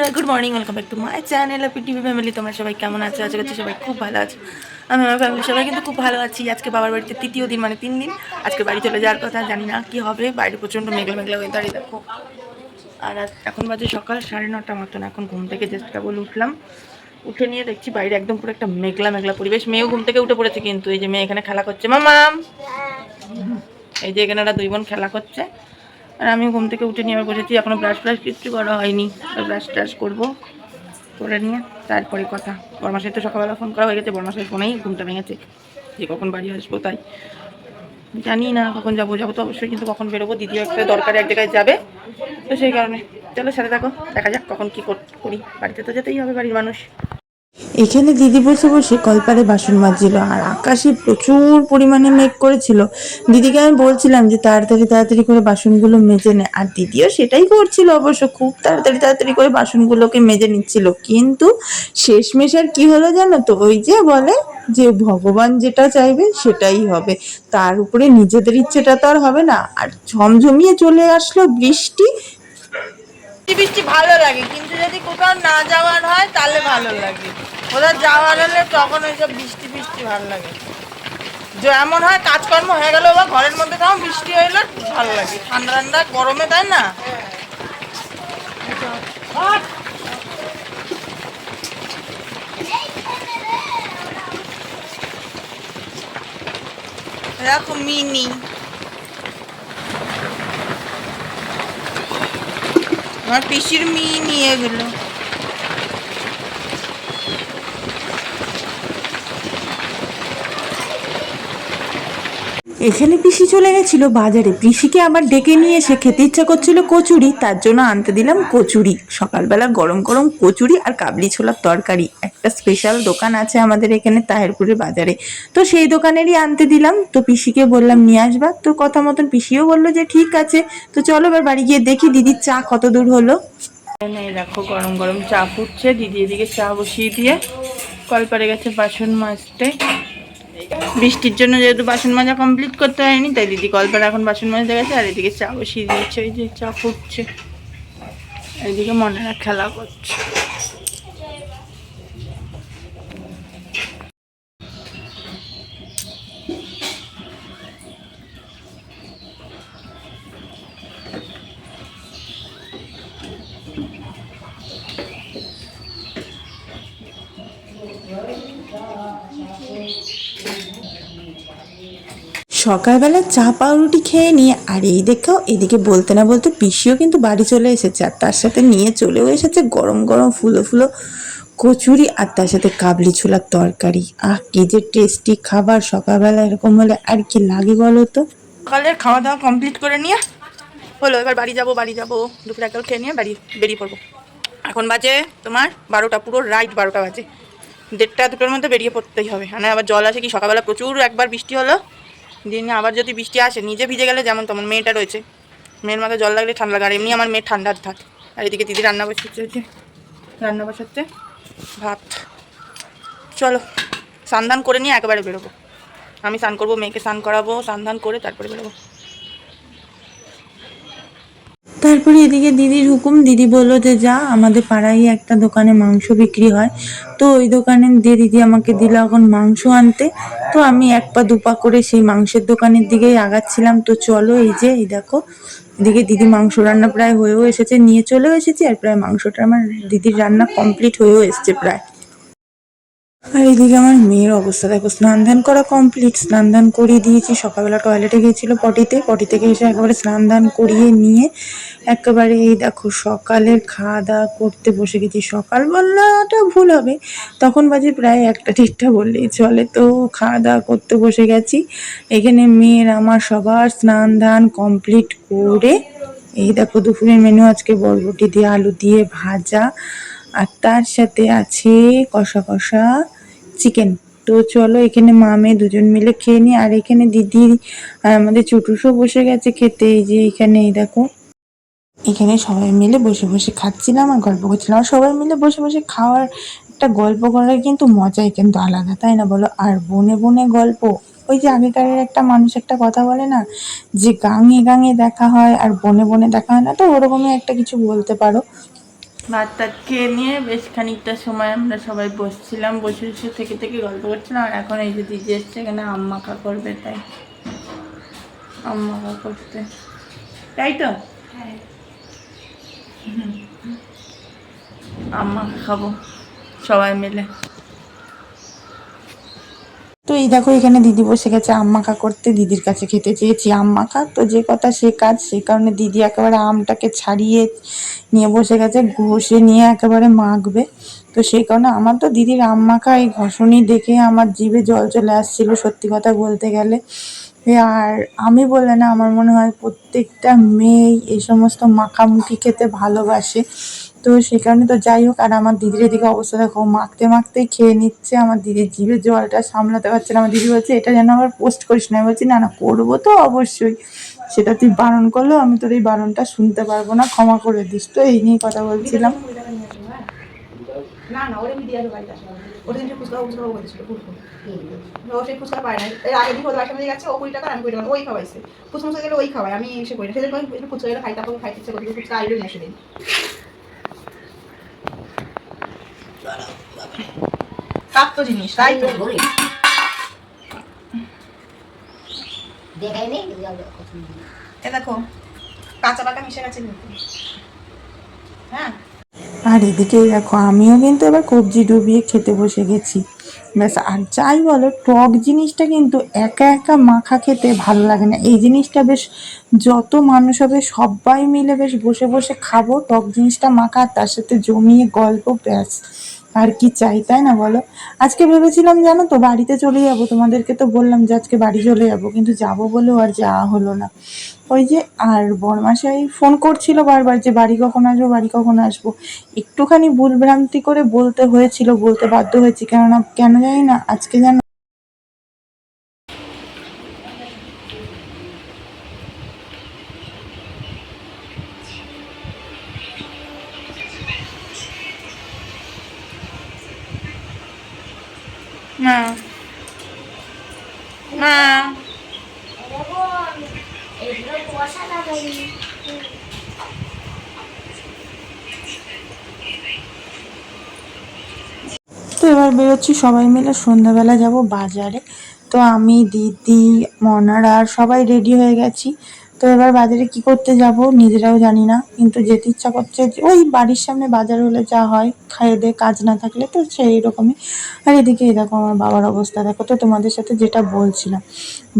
বন্ধুরা, good morning, welcome back to my channel happy TV family. তোমরা সবাই কেমন আছো? আজকে হচ্ছে সবাই খুব ভালো আছো। আমি আমার ফ্যামিলি সবাই কিন্তু খুব ভালো আছি। আজকে বাবার বাড়িতে তৃতীয় দিন, মানে 3 দিন। আজকে বাড়ি চলে যাওয়ার কথা, জানি না কি হবে। বাইরে প্রচণ্ড মেঘলা মেঘলা ওয়েদার, দেখো। আর এখন বাজে সকাল 9:30 মতন। এখন ঘুম থেকে জাস্ট কেবল উঠলাম, উঠে নিয়ে দেখছি বাইরে একদম পুরো একটা মেঘলা মেঘলা পরিবেশ। মেয়েও ঘুম থেকে উঠে পড়েছে, কিন্তু এই যে মেয়ে এখানে খেলা করছে। মামাম, এই যে এখানে ওরা 2 বোন খেলা করছে। আর আমি ঘুম থেকে উঠে নিয়ে বসেছি। এখনো ব্রাশ ফ্রাশ কিছু করা হয়নি। ব্রাশ ট্রাশ করবো, করে নিয়ে তারপরে কথা। বড়মাসের তো সকালবেলা ফোন করা হয়ে গেছে, বড়মাসের ফোনেই ঘুমটা ভেঙেছে যে কখন বাড়ি আসবো। তাই জানি না কখন যাবো। যাবো তো অবশ্যই, কিন্তু কখন বেরোবো। দিদিও একটা দরকারে এক জায়গায় যাবে, তো সেই কারণে চলো সাথে থাকো, দেখা যাক কখন কী করি। বাড়িতে তো যেতেই হবে, বাড়ির মানুষ। এখানে দিদি বসে বসে কলপারে বাসন মাজছিল, আর আকাশে প্রচুর পরিমাণে মেঘ করেছিল। দিদিকে আমি বলছিলাম যে তাড়াতাড়ি তাড়াতাড়ি করে বাসনগুলো মেজে নে, আর দিদিও সেটাই করছিল। অবশ্য খুব তাড়াতাড়ি তাড়াতাড়ি করে বাসনগুলোকে মেজে নিচ্ছিল, কিন্তু শেষমেশ আর কি হলো জানো তো? ওই যে বলে যে ভগবান যেটা চাইবে সেটাই হবে, তার উপরে নিজেদের ইচ্ছেটা তো আর হবে না। আর ঝমঝমিয়ে চলে আসলো বৃষ্টি। বৃষ্টি বৃষ্টি ভালো লাগে, কিন্তু যদি কোথাও না যাওয়ার হয় তাহলে ভালো লাগে। কোথাও যাওয়ার হলে তখন ওইসব বৃষ্টি বৃষ্টি ভালো লাগে। যেমন হয় কাজকর্ম হয়ে গেল বা ঘরের মধ্যে তখন বৃষ্টি হইলে ভালো লাগে। ঠান্ডা ঠান্ডা গরমে, তাই না? দেখো মিনি, আমার পিসির মিনি এগুলো। এখানে পিসি চলে গেছিল বাজারে। পিসিকে আবার ডেকে নিয়ে এসে খেতে ইচ্ছা করছিল কচুরি, তার জন্য আনতে দিলাম কচুরি। সকালবেলা গরম গরম কচুরি আর কাবলি ছোলার তরকারি। একটা স্পেশাল দোকান আছে আমাদের এখানে তাহেরপুরের বাজারে, তো সেই দোকানেরই আনতে দিলাম। তো পিসিকে বললাম নিয়ে আসবা, তো কথা মতন পিসিও বললো যে ঠিক আছে। তো চলো এবার বাড়ি গিয়ে দেখি দিদির চা কত দূর হলো। দেখো গরম গরম চা ফুটছে। দিদি এদিকে চা বসিয়ে দিয়ে কলপারে গেছে বাসন মাজতে। বৃষ্টির জন্য যেহেতু বাসন মাজা কমপ্লিট করতে হয়নি, তাই দিদি কলপারে এখন বাসন মাজতে গেছে। আর এদিকে চা বসিয়ে দিয়েছে, ওই যে চা ফুটছে। এদিকে মনেরা খেলা করছে। সকালবেলা চা পাউরুটি খেয়ে নিয়ে, আর এই দেখো এদিকে বলতে না বলতে পিসিও কিন্তু বাড়ি চলে এসেছে, আর তার সাথে নিয়ে চলেও এসেছে গরম গরম ফুলো ফুলো কচুরি, আর তার সাথে কাবলি ছোলার তরকারি। কি যে টেস্টি খাবার! সকালবেলা এরকম হলে আর কি লাগে বলো তো। সকালের খাওয়া দাওয়া কমপ্লিট করে নিয়ে হলো, এবার বাড়ি যাবো। দুপুরে একবার খেয়ে নিয়ে বেরিয়ে পড়বো। এখন বাজে তোমার 12টা, পুরো রাইট 12টা বাজে। 1:30-2টোর মধ্যে বেরিয়ে পড়তেই হবে। মানে আবার জল আসে কি, সকালবেলা প্রচুর একবার বৃষ্টি হলো, দিনে আবার যদি বৃষ্টি আসে নিজে ভিজে গেলে যেমন তেমন। মেয়েটা রয়েছে, মেয়ের মাথায় জল লাগলে ঠান্ডা লাগে। এমনি আমার মেয়ে ঠান্ডার ধাত। আর এদিকে দিদি রান্না বসাচ্ছে ভাত। চলো স্নান করে নিয়ে একেবারে বেরোবো। আমি স্নান করবো, মেয়েকে স্নান করাবো, স্নান করে তারপরে বেরোবো। তারপরে এদিকে দিদির হুকুম, দিদি বললো যে যা, আমাদের পাড়ায় একটা দোকানে মাংস বিক্রি হয়, তো ওই দোকানে দিয়ে দিদি আমাকে দিল এখন মাংস আনতে। তো আমি 1 পা 2 পা করে সেই মাংসের দোকানের দিকেই আগাচ্ছিলাম। তো চলো এই দেখো এদিকে দিদি মাংস রান্না প্রায় হয়েও এসেছে, নিয়ে চলেও এসেছি, আর প্রায় মাংসটা আমার দিদির রান্না কমপ্লিট হয়েও এসছে প্রায়। আর এদিকে আমার মেয়ের অবস্থা দেখো, স্নান ধান করা কমপ্লিট, স্নান ধান করিয়ে দিয়েছি। সকালবেলা টয়লেটে গিয়েছিল পটি থেকে এসে একেবারে স্নান ধান করিয়ে নিয়ে একেবারে এই দেখো সকালের খাওয়া দাওয়া করতে বসে গেছি। সকাল বলাটা ভুল হবে, তখন বাজে প্রায় 1টা 1:30 বললেই চলে। তো খাওয়া দাওয়া করতে বসে গেছি। এখানে মেয়ের আমার সবার স্নান ধান কমপ্লিট করে এই দেখো দুপুরের মেনু আজকে বরবটি দিয়ে আলু দিয়ে ভাজা, আর তার সাথে আছে কষা কষা চিকেন। তো চলো এখানে মা মেয়ে দুজন মিলে খেয়ে নিই। আর এখানে দিদি আর আমাদের চুটুসও বসে গেছে খেতে। এই যে এখানে এই দেখো, এখানে সবাই মিলে বসে বসে খাচ্ছিলাম আর গল্প করছিলাম। আর সবাই মিলে বসে বসে খাওয়ার একটা গল্প করার কিন্তু মজাই কিন্তু আলাদা, তাই না বলো? আর বনে বনে গল্প, ওই যে আগেকারের একটা মানুষ একটা কথা বলে না, যে গাঙে গাঙে দেখা হয় আর বনে বনে দেখা হয় না, তো ওরকমই একটা কিছু বলতে পারো। ভাত টাত খেয়ে নিয়ে বেশ খানিকটা সময় আমরা সবাই বসছিলাম, বসে বসে থেকে থেকে গল্প করছিলাম। আর এখন এই যে দিদি এসছে, এখানে আম মাখা করবে, তাই আম মাখা করতে, তাই তো আম মাখা খাবো সবাই মিলে। তো এই দেখো এখানে দিদি বসে গেছে আম মাখা করতে। দিদির কাছে খেতে চেয়েছি আম মাখা, তো যে কথা সে কাজ, সেই কারণে দিদি একেবারে আমটাকে ছাড়িয়ে নিয়ে বসে গেছে, ঘষে নিয়ে একেবারে মাখবে। তো সেই কারণে আমার তো দিদির আম মাখা এই ঘষণি দেখে আমার জিভে জল চলে আসছিল, সত্যি কথা বলতে গেলে। আর আমি বলে না, আমার মনে হয় প্রত্যেকটা মেয়েই এই সমস্ত মাখামুখি খেতে ভালোবাসে। তো সেই কারণে তো যাই হোক, আর আমার দিদির এদিকে অবস্থা দেখো, মাখতে মাখতেই খেয়ে নিচ্ছে। আমার দিদির জিভে জলটা সামলাতে পারছে না। আমার দিদি বলছে এটা যেন আবার পোস্ট করিস না। আমি বলছি না না, করবো তো অবশ্যই, সেটা তুই বারণ করলেও আমি তোর এই বারণটা শুনতে পারবো না, ক্ষমা করে দিস। তো এই নিয়ে কথা বলছিলাম। না না, ওরে দিয়ে আসবে বাড়িতে আসবে। ওটা দিন ফুচকা ফুচকা বলেছিল ও সেই ফুচকা পায় না। এর আগের দিন ওদের বাসার মধ্যে গেছে, ও 20 টাকা আমি 20 টাকা, ওই খাওয়াইছে। ফুচকা গেলে ওই খাওয়াই, আমি এসে করি না। সেদিন একটু ফুচকা গেলে খাই, তারপর খাইতে ইচ্ছে করছিল, ফুচকা আইলো না সেদিন। প্রাপ্ত জিনিস তাই তো দেখাই নেই। এ দেখো কাঁচা পাকা মিশে গেছে কিন্তু। হ্যাঁ, আর এদিকে দেখো আমিও কিন্তু এবার কবজি ডুবিয়ে খেতে বসে গেছি। ব্যাস, আর যাই বলো, টক জিনিসটা কিন্তু একা একা মাখা খেতে ভালো লাগে না। এই জিনিসটা বেশ, যত মানুষ হবে সবাই মিলে বেশ বসে বসে খাবো টক জিনিসটা মাখা, আর তার সাথে জমিয়ে গল্প, ব্যাস আর কি চাই, তাই না বলো? আজকে ভেবেছিলাম জানো তো বাড়িতে চলে যাব, তোমাদেরকে তো বললাম যে আজকে বাড়ি চলে যাব, কিন্তু যাব বলেও আর যাওয়া হলো না। ওই যে, আর বরমাসাই ফোন করছিল বারবার যে বাড়ি কখন আসবো, বাড়ি কখন আসবো। একটুখানি ভুলভ্রান্তি করে বলতে হয়েছিল, বলতে বাধ্য হয়েছি, কেননা কেন জানি না আজকে যেন না না এগুলো কুয়াশা লাগাই। তো এবার বেরোচ্ছি সবাই মিলে, সন্ধ্যাবেলা যাব বাজারে। তো আমি, দিদি, মনার আর সবাই রেডি হয়ে গেছি। তো এবার বাজারে কি করতে যাব নিজেরাও জানি না, কিন্তু যেতে ইচ্ছা করছে। যে ওই বাড়ির সামনে বাজার হলে যা হয়, খাইয়ে দিয়ে কাজ না থাকলে তো সেই রকমই। আর এদিকে এই দেখো আমার বাবার অবস্থা দেখো। তো তোমাদের সাথে যেটা বলছিলাম,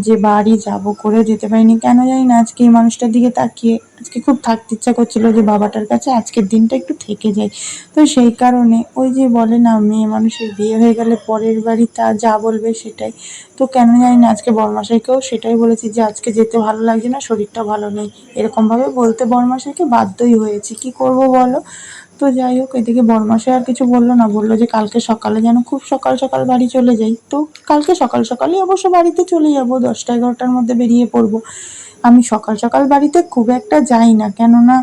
যে বাড়ি যাব করে যেতে পারিনি, কেন জানি না। আজকে এই মানুষটার দিকে তাকিয়ে আজকে খুব থাকতে ইচ্ছা করছিল, যে বাবাটার কাছে আজকের দিনটা একটু থেকে যাই। তো সেই কারণে ওই যে বলে না, মেয়ে মানুষের বিয়ে হয়ে গেলে পরের বাড়ি তা যা বলবে সেটাই। তো কেন জানি না আজকে বরমাসাইকেও সেটাই বলেছি, যে আজকে যেতে ভালো লাগছে না, শরীরটা ভালো নেই, এরকম ভাবে বলতে বরমাসাইকে বাধ্যই হয়েছি, কি করব বলো। তো যাই হোক, এদিকে বরমাসাই আর কিছু বললো না, বললো যে কালকে সকালে যেন খুব সকাল সকাল বাড়ি চলে যাই। তো কালকে সকাল সকালই অবশ্য বাড়িতে চলে যাবো, 10টা 11টার মধ্যে বেরিয়ে পড়বো। আমি সকাল সকাল বাড়িতে খুব একটা যাই না, কেননা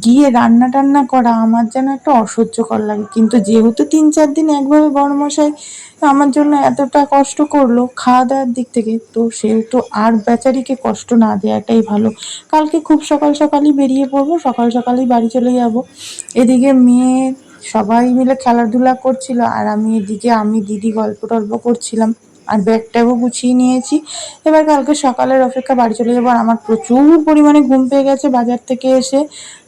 গিয়ে রান্না টান্না করা আমার যেন একটা অসহ্যকর লাগে। কিন্তু যেহেতু 3-4 দিন একভাবে বড়মশাই আমার জন্য এতটা কষ্ট করলো খাওয়া দাওয়ার দিক থেকে, তো সেহেতু আর বেচারিকে কষ্ট না দেওয়াটাই ভালো। কালকে খুব সকাল সকালই বেরিয়ে পড়বো, সকাল সকালই বাড়ি চলে যাব। এদিকে মেয়ে সবাই মিলে খেলাধুলা করছিল, আর আমি এদিকে আমি দিদি গল্প টল্প করছিলাম, আর ব্যাগটাও গুছিয়ে নিয়েছি। এবার কালকে সকালের অপেক্ষা বাড়ি চলে যাবো। আর আমার প্রচুর পরিমাণে ঘুম পেয়ে গেছে বাজার থেকে এসে,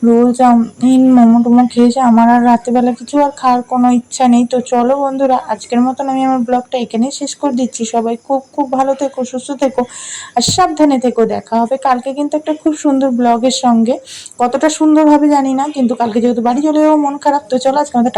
রোল চাউমিন মোমো টোমো খেয়েছে। আমার আর রাতেবেলা কিছু আর খাওয়ার কোনো ইচ্ছা নেই। তো চলো বন্ধুরা, আজকের মতন আমি আমার ব্লগটা এখানেই শেষ করে দিচ্ছি। সবাই খুব খুব ভালো থেকো, সুস্থ থেকো, আর সাবধানে থেকো। দেখা হবে কালকে কিন্তু একটা খুব সুন্দর ব্লগের সঙ্গে। কতটা সুন্দর হবে জানি না, কিন্তু কালকে যেহেতু বাড়ি চলে যাবো, মন খারাপ। তো চলো আজকে আমাদের